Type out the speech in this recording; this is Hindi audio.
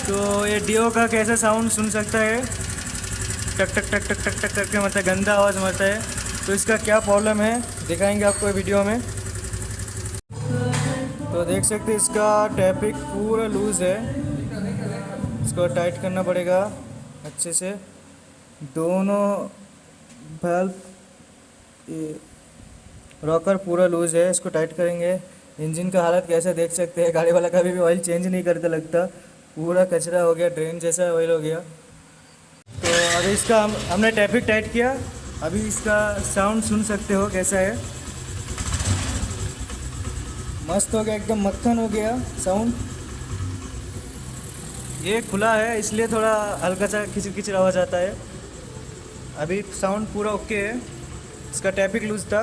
तो ये डीओ का कैसा साउंड सुन सकता है, टक टक टक टक टक टक करके, मतलब गंदा आवाज़ मारता है। तो इसका क्या प्रॉब्लम है दिखाएंगे आपको वीडियो में। तो देख सकते हैं इसका टैपिक पूरा लूज़ है, इसको टाइट करना पड़ेगा अच्छे से। दोनों बल्ब, ये रॉकर पूरा लूज़ है, इसको टाइट करेंगे। इंजन का हालत कैसा देख सकते हैं, गाड़ी वाला कभी भी ऑयल चेंज नहीं करता लगता, पूरा कचरा हो गया, ड्रेन जैसा ऑयल हो गया। तो अभी इसका हमने टैपिक टाइट किया, अभी इसका साउंड सुन सकते हो कैसा है, मस्त हो गया, एकदम मक्खन हो गया साउंड। ये खुला है इसलिए थोड़ा हल्का सा किचिर किचिर आवाज़ आता है। अभी साउंड पूरा ओके है, इसका टैपिक लूज था।